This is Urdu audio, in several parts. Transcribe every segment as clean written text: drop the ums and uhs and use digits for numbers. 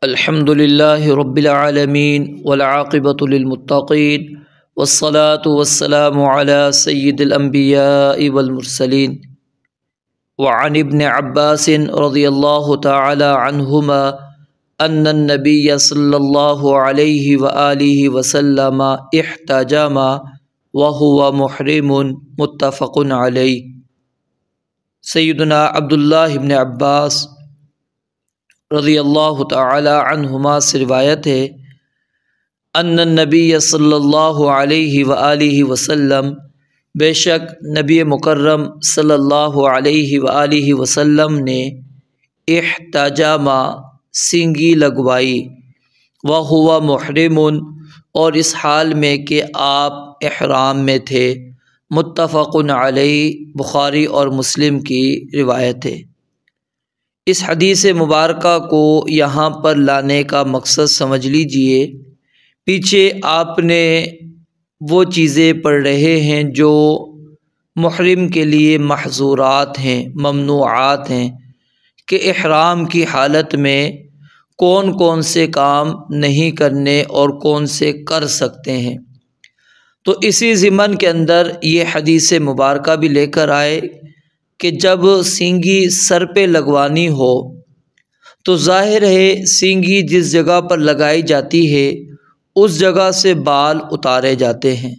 الحمد لله رب العالمين والعاقبة للمتقين والصلاة والسلام على سيد الأنبياء والمرسلين وعن ابن عباس رضي الله تعالى عنهما أن النبي صلى الله عليه وآله وسلم احتجم وهو محرم متفق عليه۔ سیدنا عبداللہ ابن عباس رضی اللہ تعالی عنہما سے روایت ہے ان النبی صلی اللہ علیہ وآلہ وسلم، بے شک نبی مکرم صلی اللہ علیہ وآلہ وسلم نے احتجم سینگی لگوائی، وہو محرم اور اس حال میں کہ آپ احرام میں تھے، متفق علیہ بخاری اور مسلم کی روایت ہے۔ اس حدیث مبارکہ کو یہاں پر لانے کا مقصد سمجھ لیجئے۔ پیچھے آپ نے وہ چیزیں پڑھ رہے ہیں جو محرم کے لیے محظورات ہیں، ممنوعات ہیں، کہ احرام کی حالت میں کون کون سے کام نہیں کرنے اور کون سے کر سکتے ہیں۔ تو اسی ضمن کے اندر یہ حدیث مبارکہ بھی لے کر آئے کہ جب سینگی سر پہ لگوانی ہو تو ظاہر ہے سینگی جس جگہ پر لگائی جاتی ہے اس جگہ سے بال اتارے جاتے ہیں،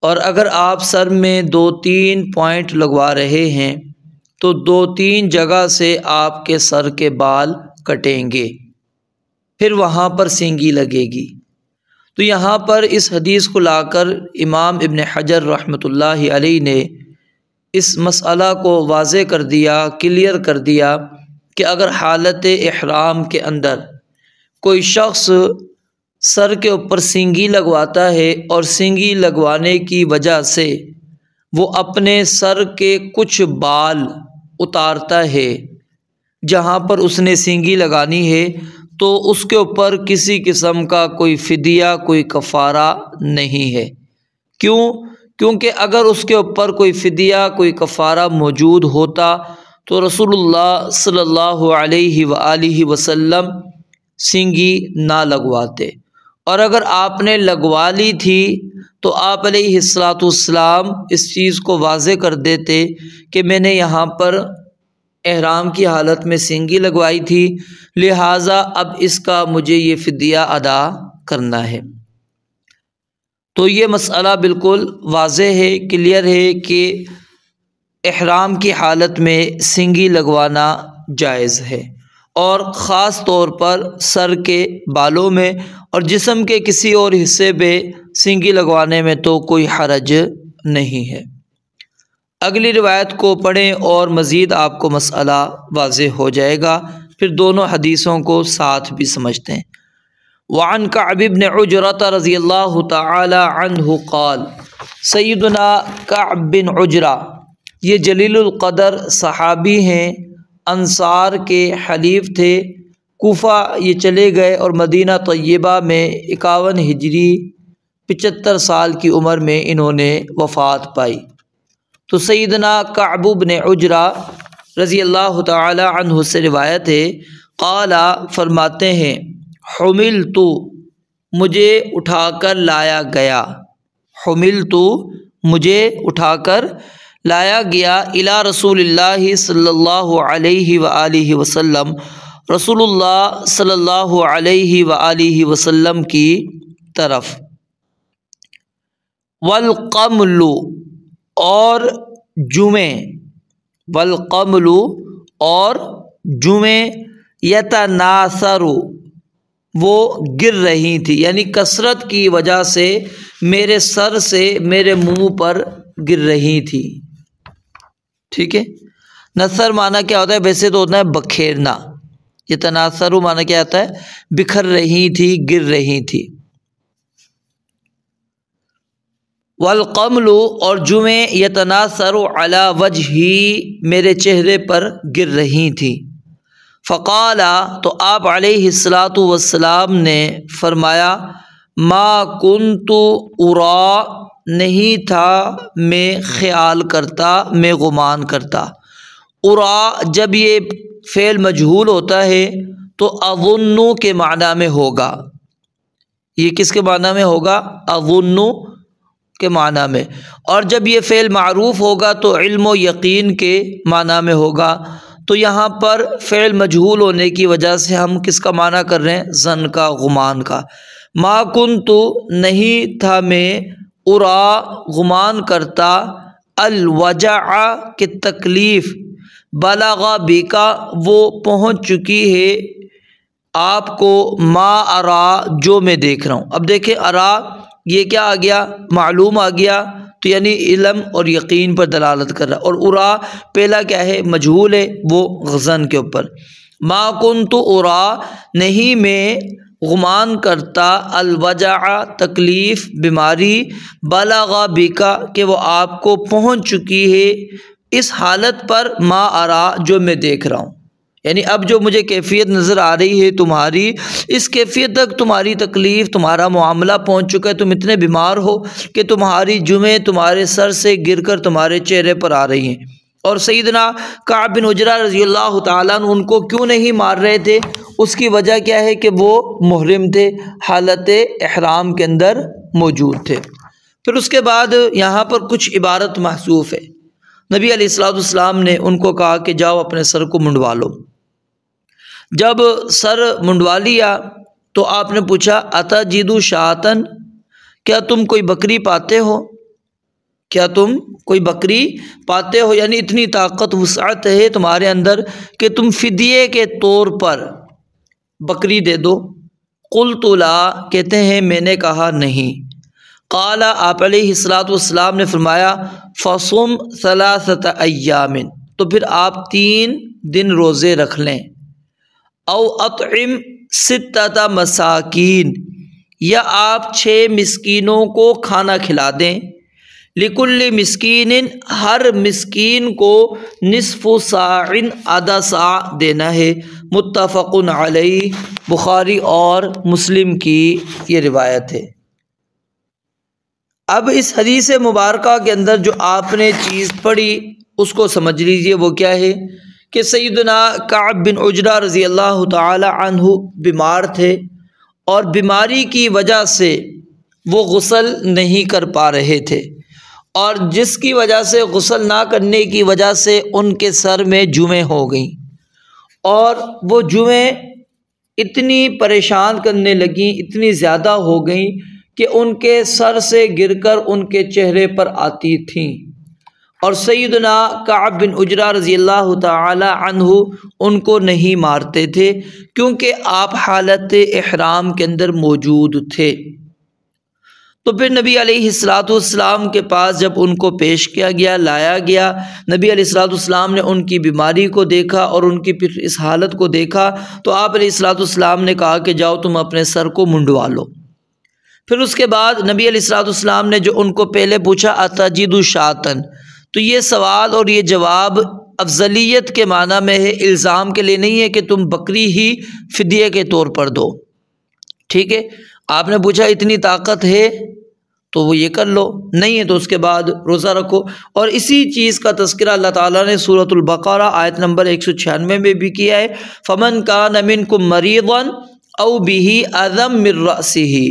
اور اگر آپ سر میں 2-3 پوائنٹ لگوا رہے ہیں تو 2-3 جگہ سے آپ کے سر کے بال کٹیں گے، پھر وہاں پر سینگی لگے گی۔ تو یہاں پر اس حدیث کو لا کر امام ابن حجر رحمۃ اللہ علیہ نے اس مسئلہ کو واضح کر دیا، کلیئر کر دیا کہ اگر حالت احرام کے اندر کوئی شخص سر کے اوپر سینگی لگواتا ہے اور سینگی لگوانے کی وجہ سے وہ اپنے سر کے کچھ بال اتارتا ہے جہاں پر اس نے سینگی لگانی ہے، تو اس کے اوپر کسی قسم کا کوئی فدیہ، کوئی کفارہ نہیں ہے۔ کیونکہ اگر اس کے اوپر کوئی فدیہ، کوئی کفارہ موجود ہوتا تو رسول اللہ صلی اللہ علیہ وآلہ وسلم سینگی نہ لگواتے، اور اگر آپ نے لگوا لی تھی تو آپ علیہ السلام اس چیز کو واضح کر دیتے کہ میں نے یہاں پر احرام کی حالت میں سینگی لگوائی تھی، لہٰذا اب اس کا مجھے یہ فدیہ ادا کرنا ہے۔ تو یہ مسئلہ بالکل واضح ہے، کلیئر ہے کہ احرام کی حالت میں سینگی لگوانا جائز ہے، اور خاص طور پر سر کے بالوں میں اور جسم کے کسی اور حصے پہ سینگی لگوانے میں تو کوئی حرج نہیں ہے۔ اگلی روایت کو پڑھیں اور مزید آپ کو مسئلہ واضح ہو جائے گا، پھر دونوں حدیثوں کو ساتھ بھی سمجھتے ہیں۔ وعن کعب بن عجرہ رضی اللہ تعالی عنہ قال، سیدنا کعب بن عجرہ یہ جلیل القدر صحابی ہیں، انصار کے حلیف تھے، کوفہ یہ چلے گئے اور مدینہ طیبہ میں 51 ہجری 75 سال کی عمر میں انہوں نے وفات پائی۔ تو سیدنا کعب بن عجرہ رضی اللہ تعالی عنہ سے روایت ہے، قال فرماتے ہیں، حملت مجھے اٹھا کر لایا گیا، حملت مجھے اٹھا کر لایا گیا، الی رسول اللہ صلی اللہ علیہ وآلہ وسلم، رسول اللہ صلی اللہ علیہ وآلہ وسلم کی طرف، والقمل اور جمعے، والقمل اور جمعے، یتناثر وہ گر رہی تھی، یعنی کثرت کی وجہ سے میرے سر سے میرے منہ پر گر رہی تھی۔ ٹھیک ہے، نثر معنی کیا ہوتا ہے؟ ویسے تو ہوتا ہے بکھیرنا، یتناثر معنی کیا آتا ہے؟ بکھر رہی تھی، گر رہی تھی۔ والقمل اور جمعے، یتناثر علی وجہی میرے چہرے پر گر رہی تھی۔ فقال تو آپ علیہ السلام نے فرمایا، ما کنت ارا نہیں تھا میں خیال کرتا، میں گمان کرتا۔ ارا جب یہ فعل مجہول ہوتا ہے تو اظن کے معنی میں ہوگا. یہ کس کے معنی میں ہوگا؟ اظن کے معنی میں. اور جب یہ فعل معروف ہوگا تو علم و یقین کے معنی میں ہوگا. تو یہاں پر فعل مجہول ہونے کی وجہ سے ہم کس کا معنی کر رہے ہیں؟ ظن کا، گمان کا. ما کنت نہیں تھا میں، ارا گمان کرتا، الوجع کہ تکلیف، بلغ بکا وہ پہنچ چکی ہے آپ کو، ما ارا جو میں دیکھ رہا ہوں. اب دیکھیں ارا یہ کیا آ گیا؟ معلوم آ گیا، تو یعنی علم اور یقین پر دلالت کر رہا. اور ارا پہلا کیا ہے؟ مجہول ہے، وہ غزن کے اوپر. ما کنت ارا نہیں میں گمان کرتا، الوجع تکلیف، بیماری، بلغ بکا کہ وہ آپ کو پہنچ چکی ہے، اس حالت پر، ما ارا جو میں دیکھ رہا ہوں. یعنی اب جو مجھے کیفیت نظر آ رہی ہے تمہاری، اس کیفیت تک تمہاری تکلیف، تمہارا معاملہ پہنچ چکا ہے. تم اتنے بیمار ہو کہ تمہاری جمعیں تمہارے سر سے گر کر تمہارے چہرے پر آ رہی ہیں. اور سیدنا کعب بن عجرہ رضی اللہ تعالیٰ عنہ ان کو کیوں نہیں مار رہے تھے؟ اس کی وجہ کیا ہے کہ وہ محرم تھے، حالت احرام کے اندر موجود تھے. پھر اس کے بعد یہاں پر کچھ عبارت محذوف ہے. نبی علیہ الصلوۃ والسلام نے ان کو کہا کہ جاؤ اپنے سر کو منڈوا لو. جب سر منڈوا لیا تو آپ نے پوچھا اتجدو شاطن، کیا تم کوئی بکری پاتے ہو؟ کیا تم کوئی بکری پاتے ہو؟ یعنی اتنی طاقت، وسعت ہے تمہارے اندر کہ تم فدیے کے طور پر بکری دے دو. قلت لا کہتے ہیں میں نے کہا نہیں. قال آپ علیہ الصلوۃ والسلام نے فرمایا فصم ثلاثۃ ایام، تو پھر آپ 3 دن روزے رکھ لیں. او اطعم ستۃ مساکین، یا آپ 6 مسکینوں کو کھانا کھلا دیں. لکل مسکین، ہر مسکین کو نصف صاع، آدھا صاع دینا ہے. متفق علیہ، بخاری اور مسلم کی یہ روایت ہے. اب اس حدیث مبارکہ کے اندر جو آپ نے چیز پڑھی اس کو سمجھ لیجئے. وہ کیا ہے کہ سیدنا کعب بن عجرہ رضی اللہ تعالی عنہ بیمار تھے، اور بیماری کی وجہ سے وہ غسل نہیں کر پا رہے تھے، اور جس کی وجہ سے غسل نہ کرنے کی وجہ سے ان کے سر میں جمیں ہو گئیں، اور وہ جمیں اتنی پریشان کرنے لگیں، اتنی زیادہ ہو گئیں کہ ان کے سر سے گر کر ان کے چہرے پر آتی تھیں. اور سیدنا کعب بن عجرہ رضی اللہ تعالی عنہ ان کو نہیں مارتے تھے، کیونکہ آپ حالت احرام کے اندر موجود تھے. تو پھر نبی علیہ الصلوۃ والسلام کے پاس جب ان کو پیش کیا گیا، لایا گیا، نبی علیہ الصلوۃ والسلام نے ان کی بیماری کو دیکھا اور ان کی پھر اس حالت کو دیکھا، تو آپ علیہ الصلوۃ والسلام نے کہا کہ جاؤ تم اپنے سر کو منڈوا لو. پھر اس کے بعد نبی علیہ الصلوۃ والسلام نے جو ان کو پہلے پوچھا اتجد شاطن، تو یہ سوال اور یہ جواب افضلیت کے معنی میں ہے، الزام کے لیے نہیں ہے کہ تم بکری ہی فدیے کے طور پر دو. ٹھیک ہے، آپ نے پوچھا اتنی طاقت ہے تو وہ یہ کر لو، نہیں ہے تو اس کے بعد روزہ رکھو. اور اسی چیز کا تذکرہ اللہ تعالیٰ نے سورۃ البقرہ آیت نمبر 196 میں بھی کیا ہے. فمن کان منکم مریضا او بہ اذی من رأسہ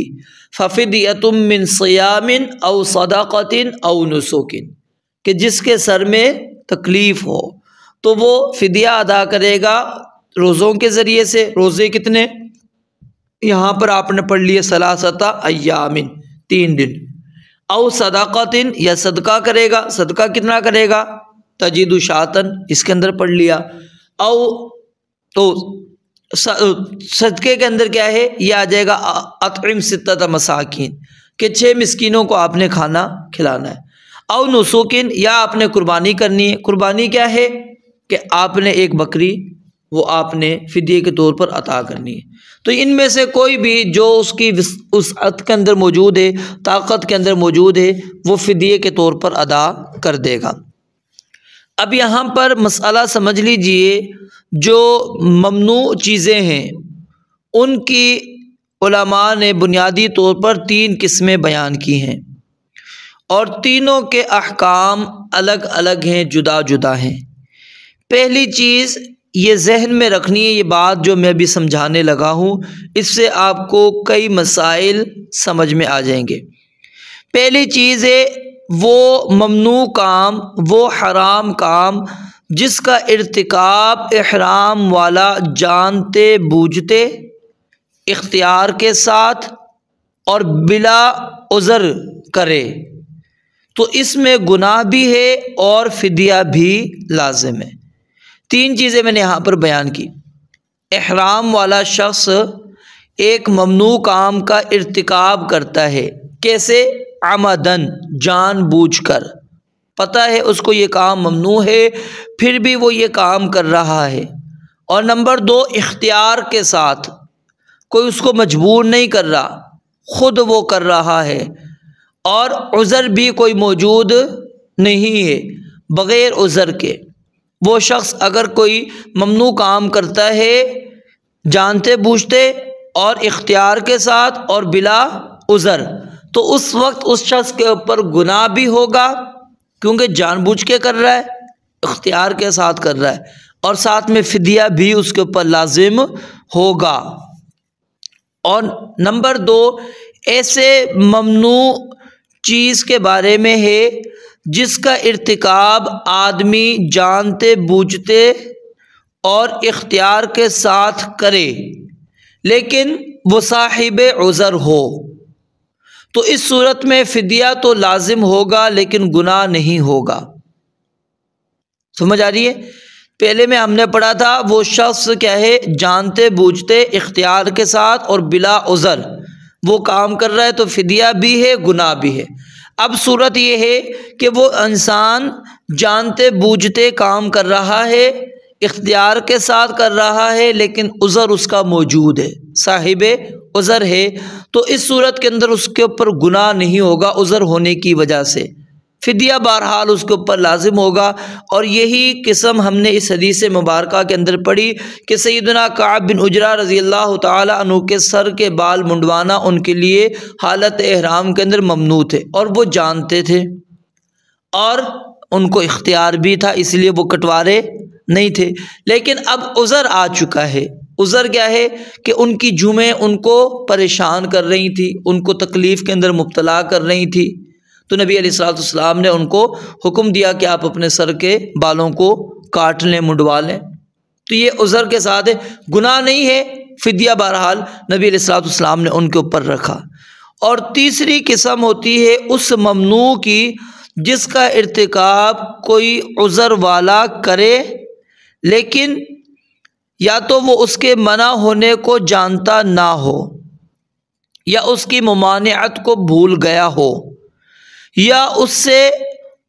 ففدیۃ من صیام او صدقۃ او نسک، کہ جس کے سر میں تکلیف ہو تو وہ فدیہ ادا کرے گا روزوں کے ذریعے سے. روزے کتنے؟ یہاں پر آپ نے پڑھ لیے ثلاثۃ ایام، 3 دن. او صدقۃ، یا صدقہ کرے گا. صدقہ کتنا کرے گا؟ تجد شاطن، اس کے اندر پڑھ لیا. او تو صدقے کے اندر کیا ہے؟ یہ آ جائے گا اطعم ستۃ مساکین، کہ 6 مسکینوں کو آپ نے کھانا کھلانا ہے. او نسوکن، یا آپ نے قربانی کرنی ہے. قربانی کیا ہے؟ کہ آپ نے ایک بکری وہ آپ نے فدیے کے طور پر عطا کرنی ہے. تو ان میں سے کوئی بھی جو اس کی وسعت کے اندر موجود ہے، طاقت کے اندر موجود ہے، وہ فدیے کے طور پر ادا کر دے گا. اب یہاں پر مسئلہ سمجھ لیجئے، جو ممنوع چیزیں ہیں ان کی علماء نے بنیادی طور پر 3 قسمیں بیان کی ہیں، اور تینوں کے احکام الگ الگ ہیں، جدا جدا ہیں. پہلی چیز یہ ذہن میں رکھنی ہے، یہ بات جو میں ابھی سمجھانے لگا ہوں، اس سے آپ کو کئی مسائل سمجھ میں آ جائیں گے۔ پہلی چیز ہے وہ ممنوع کام، وہ حرام کام جس کا ارتکاب احرام والا جانتے بوجھتے، اختیار کے ساتھ اور بلا عذر کرے، تو اس میں گناہ بھی ہے اور فدیہ بھی لازم ہے۔ تین چیزیں میں نے یہاں پر بیان کی۔ احرام والا شخص ایک ممنوع کام کا ارتکاب کرتا ہے، کیسے؟ عمدن، جان بوجھ کر، پتہ ہے اس کو یہ کام ممنوع ہے پھر بھی وہ یہ کام کر رہا ہے۔ اور نمبر دو، اختیار کے ساتھ، کوئی اس کو مجبور نہیں کر رہا، خود وہ کر رہا ہے، اور عذر بھی کوئی موجود نہیں ہے، بغیر عذر کے۔ وہ شخص اگر کوئی ممنوع کام کرتا ہے جانتے بوجھتے اور اختیار کے ساتھ اور بلا عذر، تو اس وقت اس شخص کے اوپر گناہ بھی ہوگا، کیونکہ جان بوجھ کے کر رہا ہے، اختیار کے ساتھ کر رہا ہے، اور ساتھ میں فدیہ بھی اس کے اوپر لازم ہوگا۔ اور نمبر دو، ایسے ممنوع چیز کے بارے میں ہے جس کا ارتکاب آدمی جانتے بوجھتے اور اختیار کے ساتھ کرے لیکن وہ صاحب عذر ہو، تو اس صورت میں فدیہ تو لازم ہوگا لیکن گناہ نہیں ہوگا۔ سمجھ آ رہی ہے؟ پہلے میں ہم نے پڑھا تھا وہ شخص کیا ہے، جانتے بوجھتے اختیار کے ساتھ اور بلا عذر وہ کام کر رہا ہے تو فدیہ بھی ہے، گناہ بھی ہے۔ اب صورت یہ ہے کہ وہ انسان جانتے بوجھتے کام کر رہا ہے، اختیار کے ساتھ کر رہا ہے، لیکن عذر اس کا موجود ہے، صاحب عذر ہے، تو اس صورت کے اندر اس کے اوپر گناہ نہیں ہوگا عذر ہونے کی وجہ سے، فدیہ بہرحال اس کے اوپر لازم ہوگا۔ اور یہی قسم ہم نے اس حدیث مبارکہ کے اندر پڑھی کہ سیدنا کعب بن عجرہ رضی اللہ تعالی عنہ کے سر کے بال منڈوانا ان کے لیے حالت احرام کے اندر ممنوع تھے، اور وہ جانتے تھے اور ان کو اختیار بھی تھا، اس لیے وہ کٹوارے نہیں تھے۔ لیکن اب عذر آ چکا ہے۔ عذر کیا ہے کہ ان کی جمعیں ان کو پریشان کر رہی تھی، ان کو تکلیف کے اندر مبتلا کر رہی تھی، تو نبی علیہ الصلوۃ والسلام نے ان کو حکم دیا کہ آپ اپنے سر کے بالوں کو کاٹ لیں، منڈوا لیں، تو یہ عذر کے ساتھ ہے، گناہ نہیں ہے، فدیہ بہرحال نبی علیہ الصلوۃ والسلام نے ان کے اوپر رکھا۔ اور تیسری قسم ہوتی ہے اس ممنوع کی جس کا ارتکاب کوئی عذر والا کرے لیکن یا تو وہ اس کے منع ہونے کو جانتا نہ ہو، یا اس کی ممانعت کو بھول گیا ہو، یا اس سے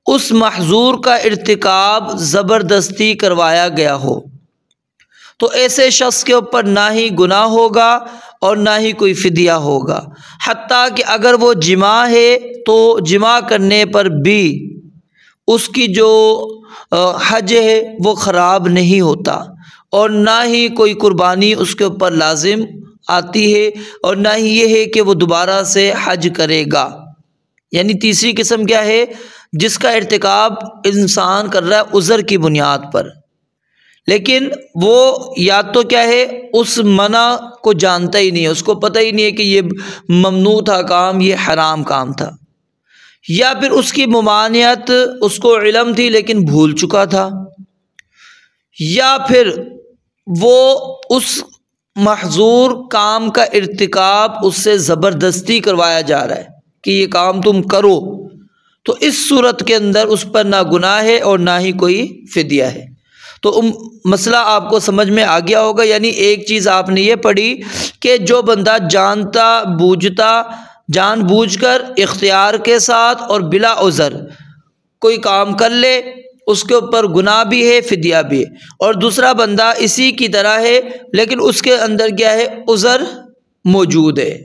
اس محظور کا ارتکاب زبردستی کروایا گیا ہو، تو ایسے شخص کے اوپر نہ ہی گناہ ہوگا اور نہ ہی کوئی فدیہ ہوگا، حتیٰ کہ اگر وہ جماع ہے تو جماع کرنے پر بھی اس کی جو حج ہے وہ خراب نہیں ہوتا، اور نہ ہی کوئی قربانی اس کے اوپر لازم آتی ہے، اور نہ ہی یہ ہے کہ وہ دوبارہ سے حج کرے گا۔ یعنی تیسری قسم کیا ہے؟ جس کا ارتکاب انسان کر رہا ہے عذر کی بنیاد پر، لیکن وہ یا تو کیا ہے اس منع کو جانتا ہی نہیں ہے، اس کو پتہ ہی نہیں ہے کہ یہ ممنوع تھا کام، یہ حرام کام تھا، یا پھر اس کی ممانعت اس کو علم تھی لیکن بھول چکا تھا، یا پھر وہ اس محظور کام کا ارتکاب اس سے زبردستی کروایا جا رہا ہے کہ یہ کام تم کرو، تو اس صورت کے اندر اس پر نہ گناہ ہے اور نہ ہی کوئی فدیہ ہے۔ تو مسئلہ آپ کو سمجھ میں آ گیا ہوگا۔ یعنی ایک چیز آپ نے یہ پڑھی کہ جو بندہ جانتا بوجھتا، جان بوجھ کر اختیار کے ساتھ اور بلا عذر کوئی کام کر لے، اس کے اوپر گناہ بھی ہے، فدیہ بھی ہے، اور دوسرا بندہ اسی کی طرح ہے لیکن اس کے اندر کیا ہے، عذر موجود ہے،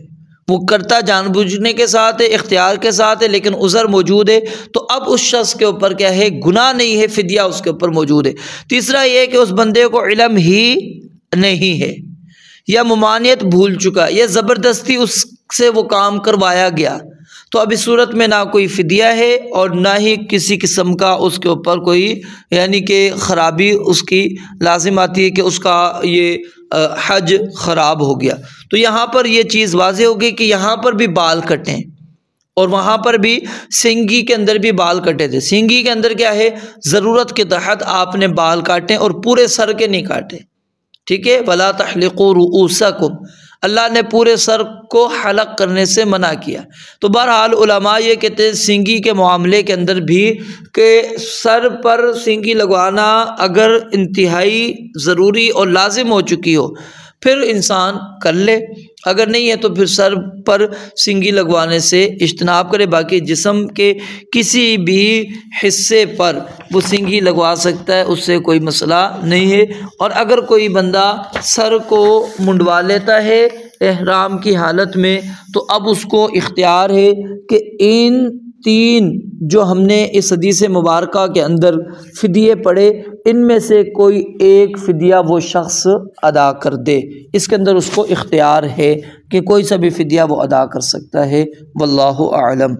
وہ کرتا جان بوجھنے کے ساتھ ہے، اختیار کے ساتھ ہے، لیکن عذر موجود ہے، تو اب اس شخص کے اوپر کیا ہے، گناہ نہیں ہے، فدیہ اس کے اوپر موجود ہے۔ تیسرا یہ کہ اس بندے کو علم ہی نہیں ہے، یا ممانعت بھول چکا، یا زبردستی اس سے وہ کام کروایا گیا، تو اب اس صورت میں نہ کوئی فدیہ ہے اور نہ ہی کسی قسم کا اس کے اوپر کوئی یعنی کہ خرابی اس کی لازم آتی ہے کہ اس کا یہ حج خراب ہو گیا۔ تو یہاں پر یہ چیز واضح ہوگی کہ یہاں پر بھی بال کٹیں اور وہاں پر بھی سینگی کے اندر بھی بال کٹے تھے۔ سینگی کے اندر کیا ہے، ضرورت کے تحت آپ نے بال کاٹیں اور پورے سر کے نہیں کاٹے، ٹھیک ہے، وَلَا تَحْلِقُوا رُؤُوسَكُمْ، اللہ نے پورے سر کو حلق کرنے سے منع کیا۔ تو بہرحال علماء یہ کہتے ہیں سینگی کے معاملے کے اندر بھی کہ سر پر سینگی لگوانا اگر انتہائی ضروری اور لازم ہو چکی ہو پھر انسان کر لے، اگر نہیں ہے تو پھر سر پر سینگی لگوانے سے اجتناب کرے، باقی جسم کے کسی بھی حصے پر وہ سینگی لگوا سکتا ہے، اس سے کوئی مسئلہ نہیں ہے۔ اور اگر کوئی بندہ سر کو منڈوا لیتا ہے احرام کی حالت میں تو اب اس کو اختیار ہے کہ ان 3 جو ہم نے اس حدیث مبارکہ کے اندر فدیے پڑھے ان میں سے کوئی ایک فدیہ وہ شخص ادا کر دے، اس کے اندر اس کو اختیار ہے کہ کوئی سا بھی فدیہ وہ ادا کر سکتا ہے، واللہ اعلم۔